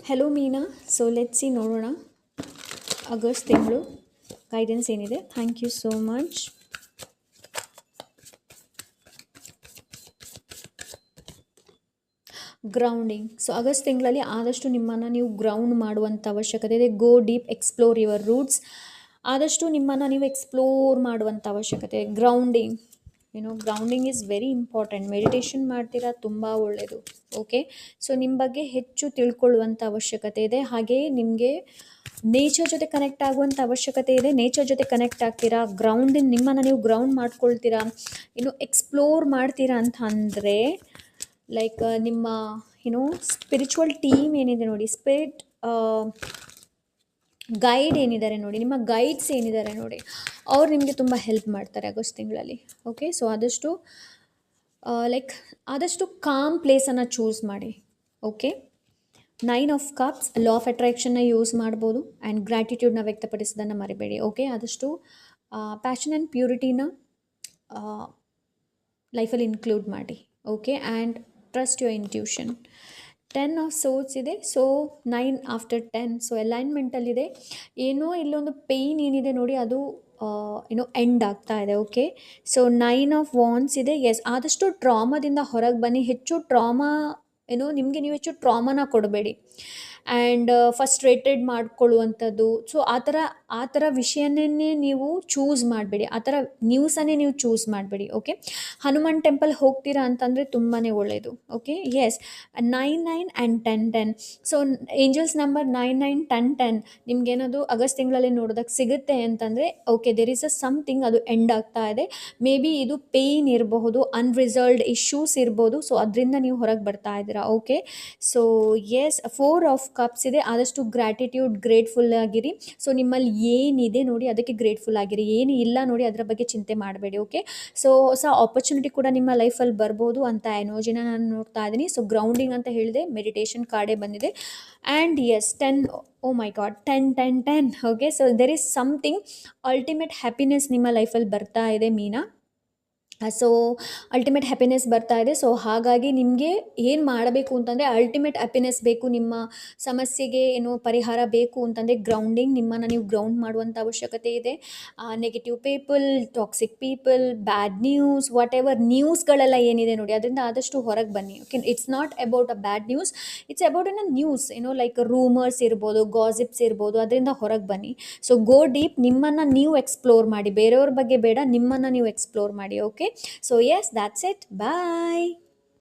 Hello Meena. So let's see ನೋಡೋಣ August ತಿಂಗಳು guidance ಏನಿದೆ. Thank you so much. Grounding. So August ತಿಂಗಳಲ್ಲಿ ಆದಷ್ಟು ನಿಮ್ಮನ್ನು ನೀವು ಗ್ರೌಂಡ್ ಮಾಡುವಂಥ ಅವಶ್ಯಕತೆ ಇದೆ. Go deep, explore your roots. ಆದಷ್ಟು ನಿಮ್ಮನ್ನು ನೀವು ಎಕ್ಸ್ಪ್ಲೋರ್ ಮಾಡುವಂಥ ಅವಶ್ಯಕತೆ. Grounding, grounding is very important. Meditation ಮಾಡ್ತೀರಾ, ತುಂಬ ಒಳ್ಳೆಯದು. ಓಕೆ, ಸೊ ನಿಮ್ಮ ಬಗ್ಗೆ ಹೆಚ್ಚು ತಿಳ್ಕೊಳ್ಳುವಂಥ ಅವಶ್ಯಕತೆ ಇದೆ. ಹಾಗೆಯೇ ನಿಮಗೆ ನೇಚರ್ ಜೊತೆ ಕನೆಕ್ಟ್ ಆಗುವಂಥ ಅವಶ್ಯಕತೆ ಇದೆ. ನೇಚರ್ ಜೊತೆ ಕನೆಕ್ಟ್ ಆಗ್ತೀರಾ, ನಿಮ್ಮನ್ನು ನೀವು ಗ್ರೌಂಡ್ ಮಾಡ್ಕೊಳ್ತೀರಾ, ಎಕ್ಸ್ಪ್ಲೋರ್ ಮಾಡ್ತೀರಾ ಅಂತ ಅಂದರೆ ಲೈಕ್ ನಿಮ್ಮ ಸ್ಪಿರಿಚುವಲ್ ಟೀಮ್ ಏನಿದೆ ನೋಡಿ, ಸ್ಪಿರಿಟ್ ಗೈಡ್ ಏನಿದ್ದಾರೆ ನೋಡಿ, ನಿಮ್ಮ ಗೈಡ್ಸ್ ಏನಿದ್ದಾರೆ ನೋಡಿ, ಅವ್ರು ನಿಮಗೆ ತುಂಬ ಹೆಲ್ಪ್ ಮಾಡ್ತಾರೆ ಆಗಸ್ಟ್ ತಿಂಗಳಲ್ಲಿ. ಓಕೆ, ಸೊ ಆದಷ್ಟು ಕಾಮ್ ಪ್ಲೇಸನ್ನು ಚೂಸ್ ಮಾಡಿ. Okay, 9 of cups, law of ಅಟ್ರಾಕ್ಷನ್ನ ಯೂಸ್ ಮಾಡ್ಬೋದು. ಆ್ಯಂಡ್ ಗ್ರ್ಯಾಟಿಟ್ಯೂಡ್ನ ವ್ಯಕ್ತಪಡಿಸೋದನ್ನು ಮರಿಬೇಡಿ. ಓಕೆ, ಆದಷ್ಟು ಪ್ಯಾಷನ್ ಆ್ಯಂಡ್ ಪ್ಯೂರಿಟಿನ ಲೈಫಲ್ಲಿ ಇನ್ಕ್ಲೂಡ್ ಮಾಡಿ. Okay, and trust your intuition. 10 of swords ಇದೆ. ಸೊ 9 ಆಫ್ಟರ್ 10, ಸೊ ಅಲೈನ್ಮೆಂಟಲ್ಲಿದೆ. ಏನೋ ಇಲ್ಲೊಂದು ಪೇಯ್ನ್ ಏನಿದೆ ನೋಡಿ, ಅದು ಎಂಡ್ ಆಗ್ತಾ ಇದೆ. ಓಕೆ, ಸೊ 9 ಆಫ್ ವಾನ್ಸ್ ಇದೆ. ಎಸ್, ಆದಷ್ಟು ಟ್ರಾಮಾದಿಂದ ಹೊರಗೆ ಬನ್ನಿ. ಹೆಚ್ಚು ಟ್ರಾಮಾ ನಿಮಗೆ ನೀವು ಹೆಚ್ಚು ಟ್ರಾಮಾನ ಕೊಡಬೇಡಿ. ಆ್ಯಂಡ್ ಫಸ್ಟ್ರೇಟೆಡ್ ಮಾಡ್ಕೊಳ್ಳುವಂಥದ್ದು, ಸೊ ಆ ಥರ ವಿಷಯನೇ ನೀವು ಚೂಸ್ ಮಾಡಬೇಡಿ. ಆ ಥರ ನ್ಯೂಸನ್ನೇ ನೀವು ಚೂಸ್ ಮಾಡಬೇಡಿ. ಓಕೆ, ಹನುಮಾನ್ ಟೆಂಪಲ್ ಹೋಗ್ತೀರಾ ಅಂತಂದರೆ ತುಂಬಾ ಒಳ್ಳೆಯದು. Okay, yes, 9, 9 and 10, 10. So angels number 9, 9, 10, 10 ನಿಮ್ಗೇನದು ಆಗಸ್ಟ್ ತಿಂಗಳಲ್ಲಿ ನೋಡೋದಕ್ಕೆ ಸಿಗುತ್ತೆ ಅಂತಂದರೆ ಓಕೆ, ದೇರ್ ಈಸ್ ಸಮಥಿಂಗ್, ಅದು ಎಂಡ್ ಆಗ್ತಾ ಇದೆ. ಮೇ ಬಿ ಇದು ಪೇಯ್ನ್ ಇರಬಹುದು, ಅನ್ರಿಸಲ್ವ್ಡ್ ಇಶ್ಯೂಸ್ ಇರ್ಬೋದು. ಸೊ ಅದರಿಂದ ನೀವು ಹೊರಗೆ ಬರ್ತಾ ಇದ್ದೀರಾ. Okay, so yes, 4 of cups ಇದೆ. ಆದಷ್ಟು ಗ್ರ್ಯಾಟಿಟ್ಯೂಡ್, ಗ್ರೇಟ್ಫುಲ್ ಆಗಿರಿ. ಸೊ ನಿಮ್ಮಲ್ಲಿ ಏನಿದೆ ನೋಡಿ ಅದಕ್ಕೆ ಗ್ರೇಟ್ಫುಲ್ ಆಗಿರಿ. ಏನು ಇಲ್ಲ ನೋಡಿ ಅದರ ಬಗ್ಗೆ ಚಿಂತೆ ಮಾಡಬೇಡಿ. ಓಕೆ, ಸೊ ಹೊಸ ಆಪರ್ಚುನಿಟಿ ಕೂಡ ನಿಮ್ಮ ಲೈಫಲ್ಲಿ ಬರ್ಬೋದು ಅಂತ ಎನರ್ಜಿನ ನಾನು ನೋಡ್ತಾ ಇದ್ದೀನಿ. ಸೊ ಗ್ರೌಂಡಿಂಗ್ ಅಂತ ಹೇಳಿದೆ, ಮೆಡಿಟೇಷನ್ ಕಾರ್ಡೇ ಬಂದಿದೆ. And yes, 10, oh my god, 10, 10, 10. Okay, so there is something ultimate happiness ನಿಮ್ಮ ಲೈಫಲ್ಲಿ ಬರ್ತಾ ಇದೆ ಮೀನಾ. ಸೊ ಅಲ್ಟಿಮೇಟ್ ಹ್ಯಾಪಿನೆಸ್ ಬರ್ತಾ ಇದೆ. ಸೊ ಹಾಗಾಗಿ ನಿಮಗೆ ಏನು ಮಾಡಬೇಕು ಅಂತಂದರೆ, ಅಲ್ಟಿಮೇಟ್ ಹ್ಯಾಪಿನೆಸ್ ಬೇಕು, ನಿಮ್ಮ ಸಮಸ್ಯೆಗೆ ಪರಿಹಾರ ಬೇಕು ಅಂತಂದರೆ ಗ್ರೌಂಡಿಂಗ್, ನಿಮ್ಮನ್ನು ನೀವು ಗ್ರೌಂಡ್ ಮಾಡುವಂಥ ಅವಶ್ಯಕತೆ ಇದೆ. Negative people, toxic people, bad news, whatever ನ್ಯೂಸ್ಗಳೆಲ್ಲ ಏನಿದೆ ನೋಡಿ ಅದರಿಂದ ಆದಷ್ಟು ಹೊರಗೆ ಬನ್ನಿ. Okay, it's not about a bad news, it's about news, like rumours ಇರ್ಬೋದು, ಗಾಸಿಪ್ಸ್ ಇರ್ಬೋದು, ಅದರಿಂದ ಹೊರಗೆ ಬನ್ನಿ. ಸೊ ಗೋ ಡೀಪ್, ನಿಮ್ಮನ್ನು ನೀವು ಎಕ್ಸ್ಪ್ಲೋರ್ ಮಾಡಿ, ಬೇರೆಯವ್ರ ಬಗ್ಗೆ ಬೇಡ, ನಿಮ್ಮನ್ನು ನೀವು ಎಕ್ಸ್ಪ್ಲೋರ್ ಮಾಡಿ. Okay, so yes, that's it. Bye.